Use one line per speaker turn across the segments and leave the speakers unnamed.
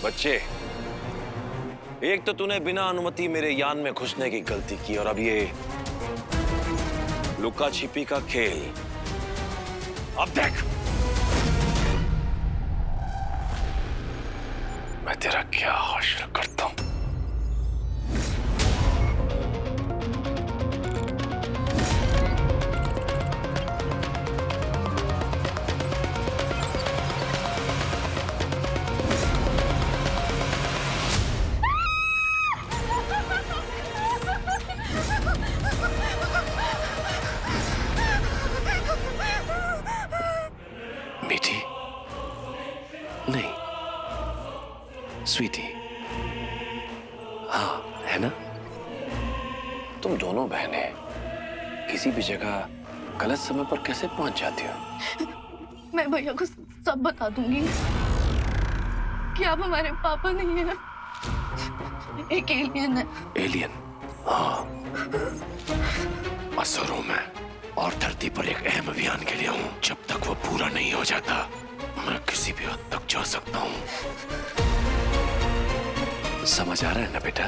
बच्चे, एक तो तूने बिना अनुमति मेरे यान में घुसने की गलती की, और अब ये लुका छिपी का खेल। अब देख मैं तेरा क्या हासिल करता हूं। मीठी नहीं, स्वीटी। हाँ, है ना? तुम दोनों बहनें किसी भी जगह गलत समय पर कैसे पहुंच जाती हो?
मैं भैया को सब बता दूंगी कि आप हमारे पापा नहीं है, एक एलियन है।
एलियन? हाँ, असरों में और धरती पर एक अहम अभियान के लिए हूँ। जब तक वो पूरा नहीं हो जाता मैं किसी भी हद तक जा सकता हूँ। समझ आ रहा है ना बेटा?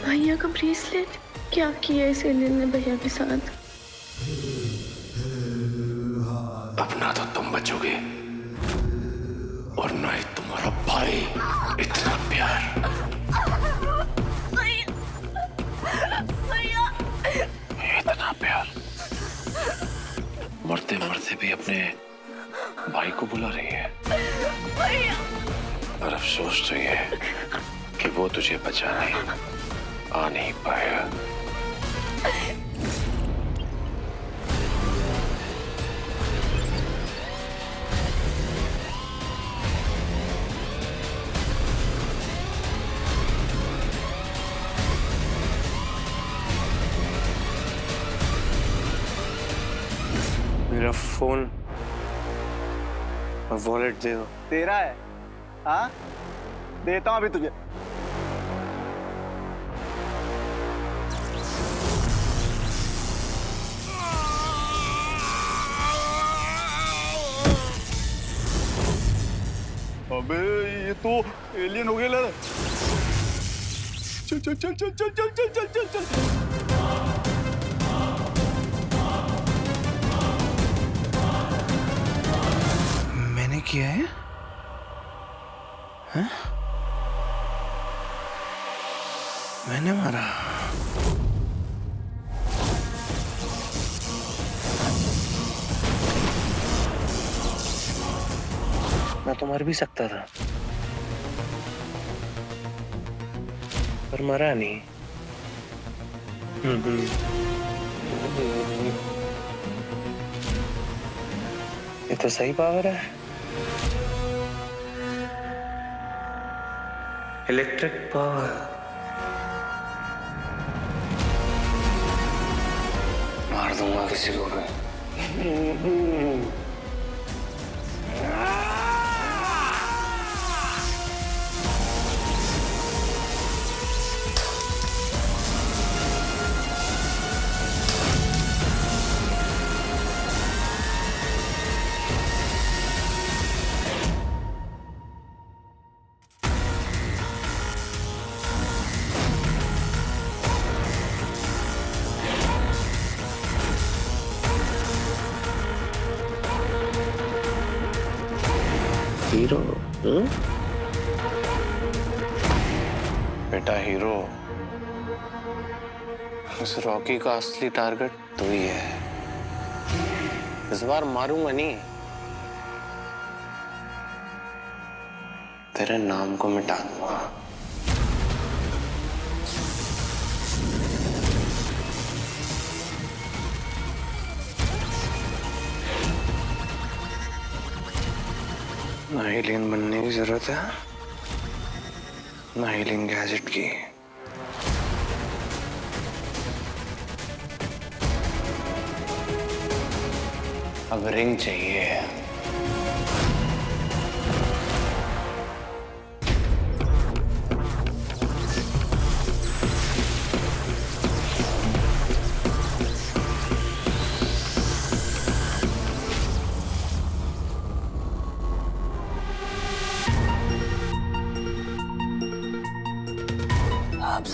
भैया का ब्रेसलेट क्या किया इस एलियन ने भैया के साथ?
अब ना तो तुम बचोगे और ना ही तुम्हारा भाई। इतना प्यार। इतना प्यार मरते मरते भी अपने भाई को बुला रही है। और अफसोस तो ये है कि वो तुझे बचाने आ नहीं पाया।
मेरा फोन और वॉलेट दे दो।
तेरा है? हाँ, देता हूं अभी तुझे। अबे ये तो एलियन हो गया लड़। चल चल चल चल चल चल चल चल चल चल।
मैंने किया है? हाँ? मैंने मारा? मैं तो मर भी सकता था, पर मरा नहीं। ये तो सही पावर है। Electric power. मार दूंगा किसी को भी। हीरो?
बेटा हीरो,
उस रॉकी का असली टारगेट
तू ही है।
इस बार मारूंगा नहीं, तेरे नाम को मिटा दूंगा। ना एलियन बनने की जरूरत है, ना एलियन गैजेट की। अब रिंग चाहिए।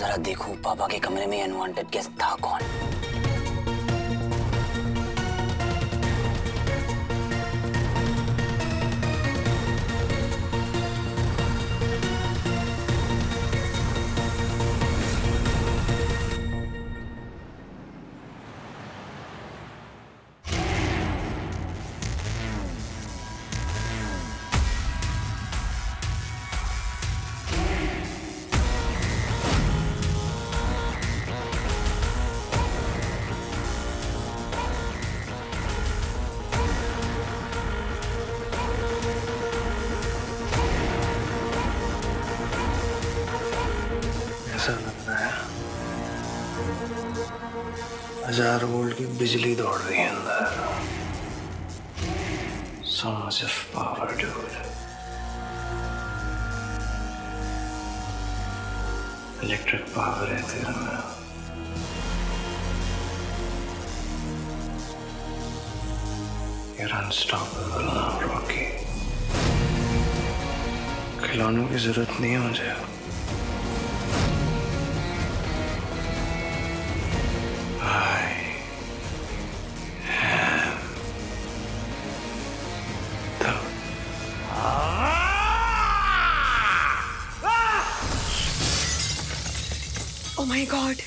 जरा देखो पापा के कमरे में अनवांटेड गेस्ट था कौन।
ऐसा लग रहा है 1000 वोल्ट की बिजली दौड़ रही है अंदर। So much of power, dude. Electric power है तेरे में। You're unstoppable now, Rocky. खिलौनों की जरूरत नहीं है मुझे।
Oh my God.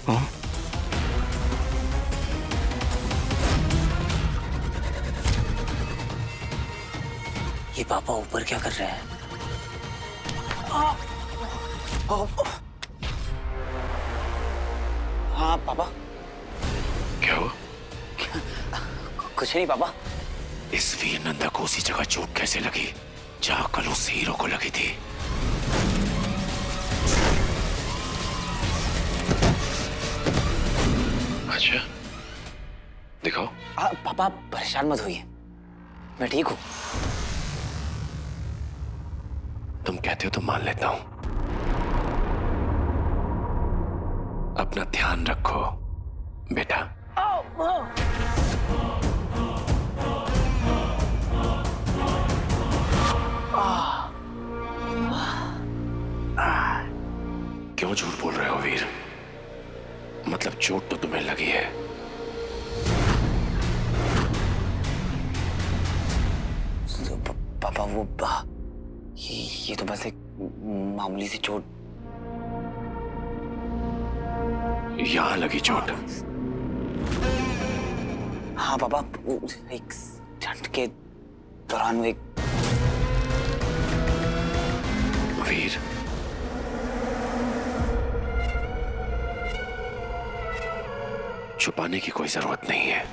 हाँ?
ये पापा ऊपर क्या कर रहे हैं? हाँ पापा।
क्या हुआ?
कुछ नहीं पापा।
इस वीर नंदा को उसी जगह चोट कैसे लगी जहां कल उस हीरो को लगी थी? अच्छा, दिखाओ।
पापा परेशान मत होइए, मैं ठीक हूँ।
तुम कहते हो तो मान लेता हूं। अपना ध्यान रखो बेटा। क्यों झूठ बोल रहे हो वीर? मतलब चोट तो तुम्हें लगी है।
पापा वो ये तो बस एक मामूली सी चोट।
यहां लगी चोट?
हाँ पापा, एक स्टंट के दौरान वो एक।
वीर, छुपाने की कोई जरूरत नहीं है,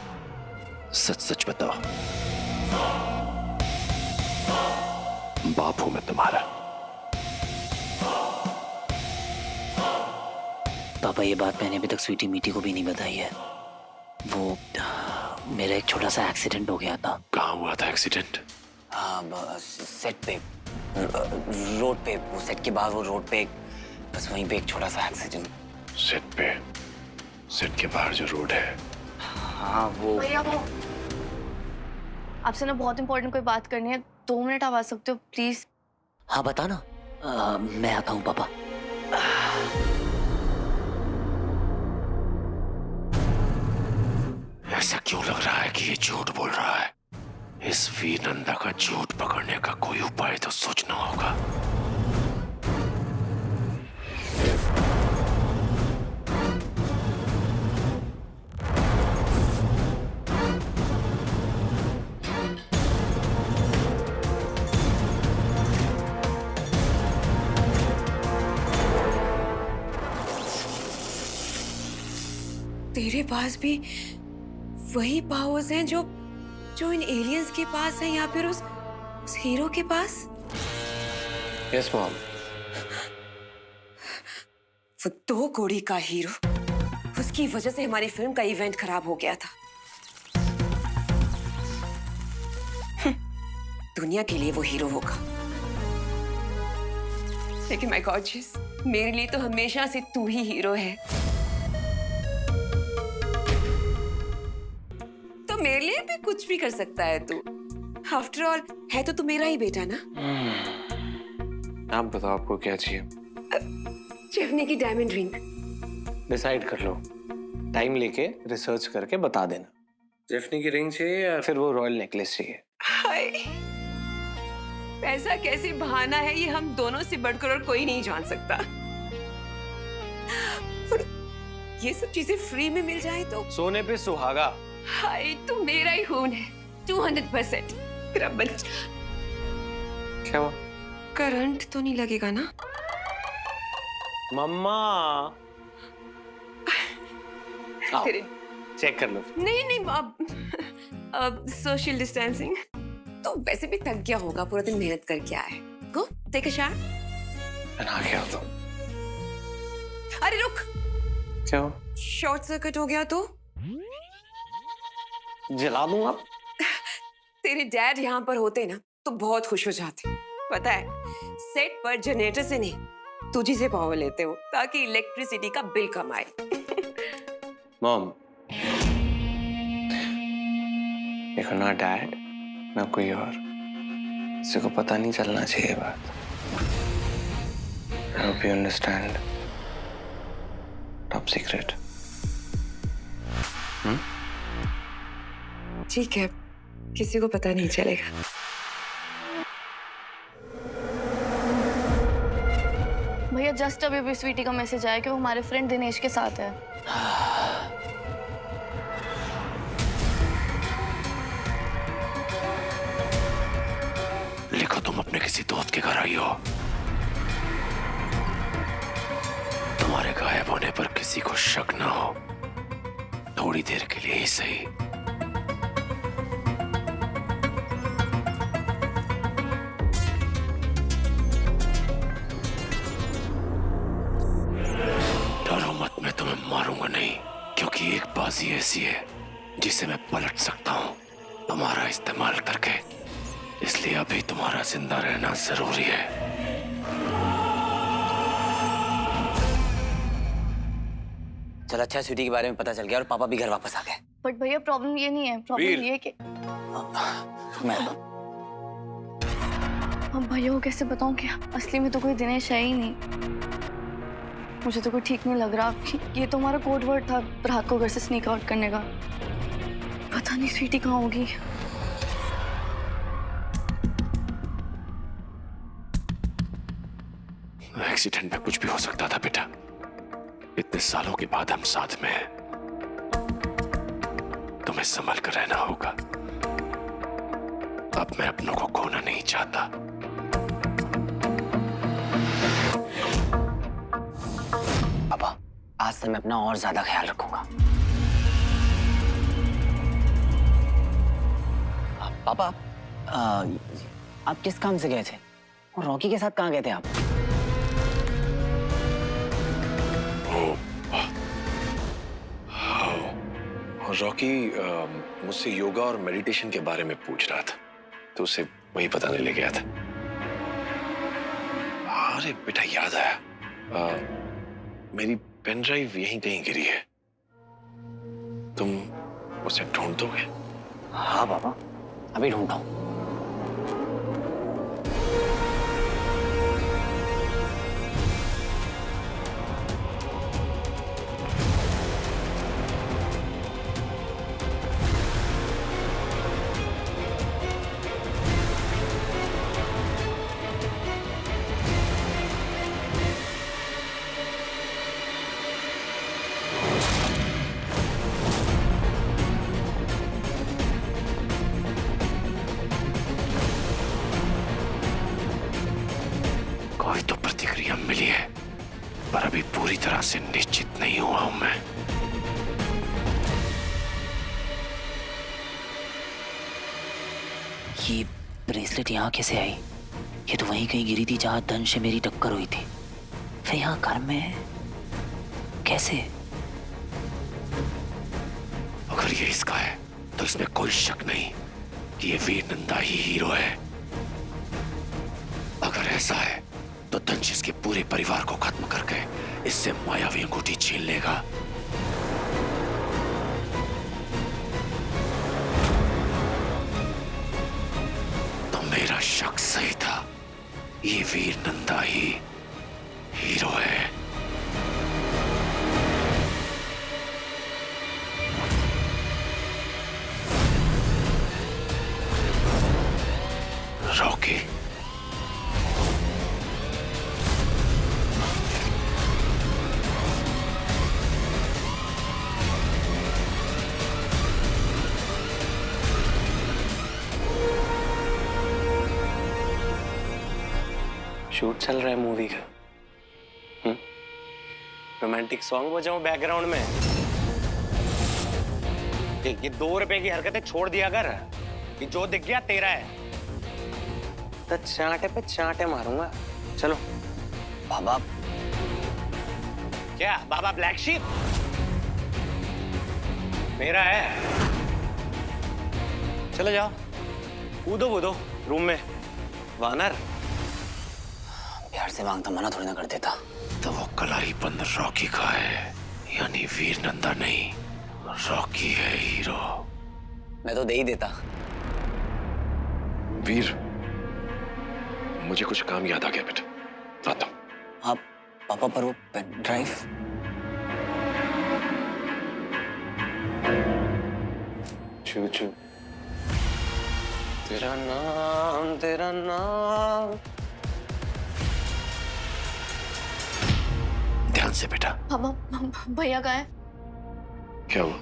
सच सच बताओ। बाप हूं मैं तुम्हारा।
पापा ये बात मैंने अभी तक स्वीटी मीटी को भी नहीं बताई है। वो मेरा एक छोटा सा एक्सीडेंट हो गया था।
कहाँ हुआ था एक्सीडेंट?
सेट पे, रोड पे। वो सेट के बाद वो रोड पे बस वहीं पे एक छोटा सा एक्सीडेंट।
सेट पे? सेट के बाहर जो रोड है?
हाँ वो।
भैया वो आपसे ना बहुत इंपॉर्टेंट कोई बात करनी है। 2 मिनट आप आ सकते हो प्लीज?
हाँ बता ना। मैं आता हूँ पापा।
ऐसा क्यों लग रहा है कि ये झूठ बोल रहा है? इस वीर नंदा का झूठ पकड़ने का कोई उपाय तो सोचना होगा।
तेरे पास भी वही पावर्स हैं जो जो इन एलियंस के पास हैं, या फिर उस हीरो के पास?
Yes mom.
वो 2 कौड़ी का हीरो, उसकी वजह से हमारी फिल्म का इवेंट खराब हो गया था। दुनिया के लिए वो हीरो होगा, लेकिन माय गॉर्जियस, मेरे लिए तो हमेशा से तू ही हीरो है। तो मेरे लिए भी कुछ भी कर सकता है तू। आफ्टर ऑल है तो तू मेरा ही बेटा ना।
आप बताओ आपको क्या चाहिए?
चिवनी की डायमंड रिंग।
डिसाइड कर लो, टाइम लेके रिसर्च करके बता देना। जेफनी की रिंग चाहिए या फिर वो रॉयल नेकलेस चाहिए?
हाय, पैसा कैसे बहाना है ये हम दोनों से बढ़कर और कोई नहीं जान सकता। और ये सब चीजें फ्री में मिल जाए तो
सोने पे सुहागा।
हाय, तू मेरा ही खून है 200%। मेरा बच्चा।
क्या हुआ?
करंट तो नहीं लगेगा ना?
मम्मा आओ,
तेरे
चेक कर लो।
नहीं नहीं, अब सोशल डिस्टेंसिंग। तो वैसे भी थक गया होगा, पूरा दिन मेहनत करके आया है। Go take a shower.
बना क्या तो?
अरे रुक,
क्या हुआ?
शॉर्ट सर्किट हो गया तो
जला दूंगा।
तेरे डैड यहाँ पर होते ना तो बहुत खुश हो जाते। पता है, सेट पर जनरेटर से नहीं तुझी से पावर लेते हो ताकि इलेक्ट्रिसिटी का बिल कम आए।
मॉम, देखो ना डैड ना कोई और, किसी को पता नहीं चलना चाहिए बात। I hope you understand. Top secret.
ठीक है, किसी को पता नहीं चलेगा।
भैया जस्ट अभी भी स्वीटी का मैसेज आया कि वो हमारे फ्रेंड दिनेश के साथ है।
लिखो तुम अपने किसी दोस्त के घर आई हो। तुम्हारे गायब होने पर किसी को शक ना हो, थोड़ी देर के लिए ही सही। डरो मत, मैं तुम्हें मारूंगा नहीं, क्योंकि एक बाजी ऐसी है जिसे मैं पलट सकता हूं तुम्हारा इस्तेमाल करके। इसलिए अभी तुम्हारा जिंदा रहना जरूरी है।
चल अच्छा, स्वीटी के बारे में पता चल गया और पापा भी घर वापस आ गए।
बट भैया प्रॉब्लम ये नहीं है, प्रॉब्लम ये है कि
मैं
अब भैया को कैसे बताऊं कि असली में तो कोई दिनेश है ही नहीं। मुझे तो कोई ठीक नहीं लग रहा कि ये तो हमारा कोड वर्ड था रात को घर से स्नीक आउट करने का। पता नहीं स्वीटी कहाँ होगी।
एक्सीडेंट में कुछ भी हो सकता था बेटा। इतने सालों के बाद हम साथ में हैं। तुम्हें संभल कर रहना होगा। अब मैं अपनों को खोना नहीं चाहता।
पापा, आज से मैं अपना और ज्यादा ख्याल रखूंगा। पापा, आप किस काम से गए थे और रॉकी के साथ कहाँ गए थे आप?
और रॉकी मुझसे योगा और मेडिटेशन के बारे में पूछ रहा था, तो उसे वही बताने ले गया था। अरे बेटा याद आया, मेरी पेन ड्राइव यहीं कहीं गिरी है। तुम उसे ढूंढ दोगे?
हाँ पापा, अभी ढूंढता हूँ।
कोई तो प्रतिक्रिया मिली है, पर अभी पूरी तरह से निश्चित नहीं हुआ हूं मैं।
ये ब्रेसलेट यहाँ कैसे आई? ये तो वहीं कहीं गिरी थी जहां धन से मेरी टक्कर हुई थी। फिर यहाँ घर में कैसे?
अगर ये इसका है तो इसमें कोई शक नहीं कि ये वीर नंदा ही हीरो है। अगर ऐसा है तो दंश इसके पूरे परिवार को खत्म करके इससे मायावी अंगूठी छीन लेगा। मेरा शक सही था, ये वीर नंदा ही हीरो है। रॉकी,
शूट चल रहा है मूवी का। रोमांटिक सॉन्ग बजाऊं बैकग्राउंड में? ये 2 रुपए की हरकतें छोड़ दिया कर। ये जो दिख गया तेरा है। तो चांटे पे चांटे मारूंगा। चलो।
बाबा,
क्या बाबा ब्लैक शीप? मेरा है। चलो जाओ, कूदो कूदो रूम में। वानर,
प्यार से मांगता मना थोड़ी ना कर देता।
तो वो कलाईपन रॉकी का है, यानी वीर नंदा नहीं, रॉकी है हीरो।
मैं तो दे ही देता।
वीर, मुझे कुछ काम याद आ गया बेटा, आता हूं।
हाँ पापा, पर वो पेन ड्राइव।
चू चू। तेरा नाम, तेरा नाम।
ध्यान से बेटा।
पापा, भैया कहाँ है?
क्या हुआ?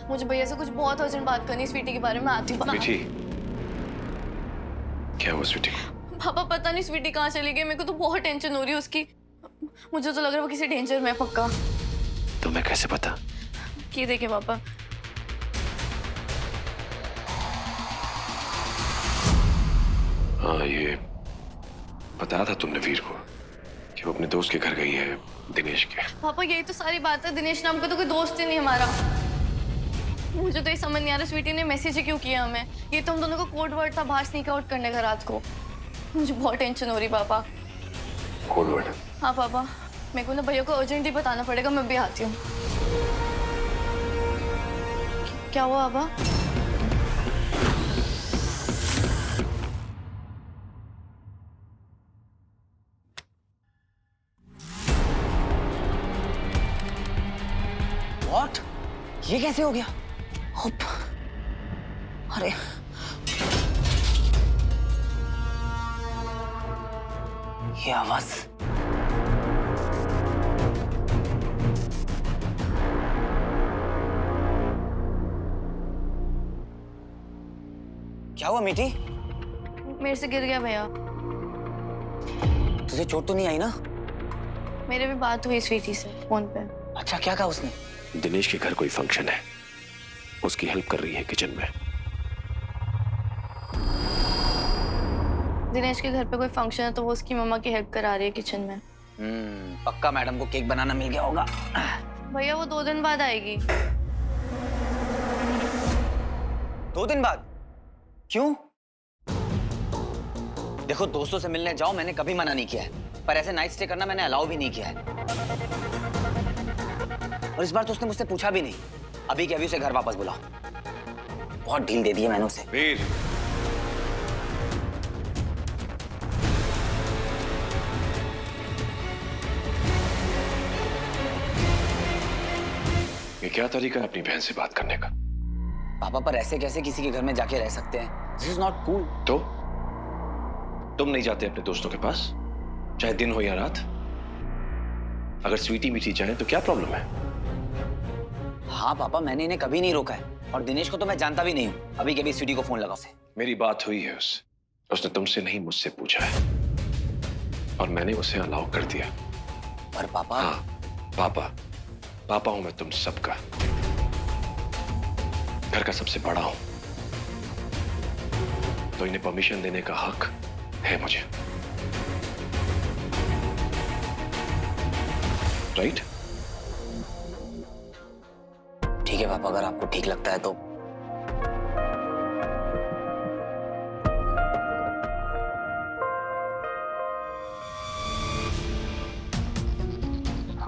मुझे भैया से कुछ बहुत अर्जेंट बात करनी है, स्वीटी के बारे में। आती हूँ।
स्वीटी, क्या हुआ स्वीटी?
पापा पता नहीं स्वीटी कहाँ चली गई, मेरे को तो बहुत टेंशन हो रही है उसकी। मुझे तो लग रहा है वो किसी डेंजर में है पक्का।
तुम्हें कैसे पता?
ये देखे पापा।
हाँ, ये बताया था तुमने वीर को कि वो अपने दोस्त के घर गई है, दिनेश के।
पापा यही तो सारी बात है, दिनेश नाम का तो कोई दोस्त ही नहीं हमारा। मुझे तो ये समझ नहीं आ रहा स्वीटी ने मैसेज ही क्यों किया हमें। ये तो हम दोनों का कोड वर्ड था बाहर स्नीक आउट करने का रात को। मुझे बहुत टेंशन हो रही पापा।
Code word?
हाँ पापा, मेरे को ना भैया को अर्जेंटली बताना पड़ेगा, मैं भी आती हूँ। क्या हुआ पापा?
What? ये कैसे हो गया? होप। अरे ये आवाज। क्या हुआ मीठी?
मेरे से गिर गया भैया।
तुझे चोट तो नहीं आई ना?
मेरे भी बात हुई स्वीटी से फोन पे।
अच्छा, क्या कहा उसने?
दिनेश के घर कोई फंक्शन है, उसकी हेल्प कर रही है किचन में।
दिनेश के घर पे कोई फंक्शन है तो वो उसकी मम्मा की हेल्प करा रही है किचन में।
पक्का मैडम को केक बनाना मिल गया होगा।
भैया वो 2 दिन बाद आएगी।
2 दिन बाद? क्यों? देखो, दोस्तों से मिलने जाओ मैंने कभी मना नहीं किया है, पर ऐसे नाइट स्टे करना मैंने अलाउ भी नहीं किया है। और इस बार तो उसने मुझसे पूछा भी नहीं। अभी के अभी उसे घर वापस बुलाओ। बहुत ढील दे दी है मैंने उसे।
वीर, ये क्या तरीका है अपनी बहन से बात करने का?
पापा, पर ऐसे कैसे किसी के घर में जाके रह सकते हैं? This is not cool.
तो तुम नहीं जाते अपने दोस्तों के पास, चाहे दिन हो या रात? अगर स्वीटी मीठी चाहे तो क्या प्रॉब्लम है?
हाँ पापा, मैंने इन्हें कभी नहीं रोका है, और दिनेश को तो मैं जानता भी नहीं हूँ। अभी के अभी स्वीटी को फोन लगा उसे।
मेरी बात हुई है उससे, उसने तुमसे नहीं मुझसे पूछा है, और मैंने उसे अलाउ कर दिया।
पर पापा।
हाँ, पापा हूं मैं तुम सबका, घर का सबसे बड़ा हूं, तो इन्हें परमिशन देने का हक है मुझे, राइट?
ठीक है पापा, अगर आपको ठीक लगता है तो।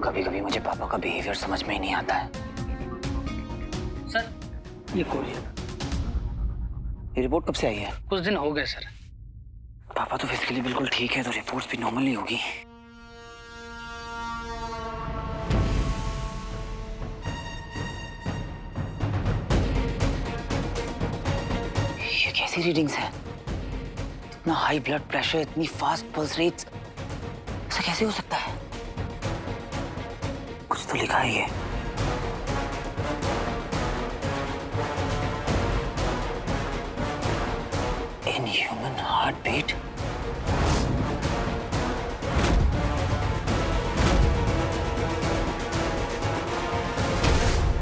कभी कभी मुझे पापा का बिहेवियर समझ में ही नहीं आता है।
सर, ये कोरियर
ये रिपोर्ट कब से आई है?
कुछ दिन हो गए सर।
पापा तो फिजिकली बिल्कुल ठीक है, तो रिपोर्ट्स भी नॉर्मल ही होगी। ये कैसी रीडिंग्स है? इतना हाई ब्लड प्रेशर, इतनी फास्ट पल्स रेट्स, ऐसा कैसे हो सकता है? कुछ तो लिखा है ये। In human heartbeat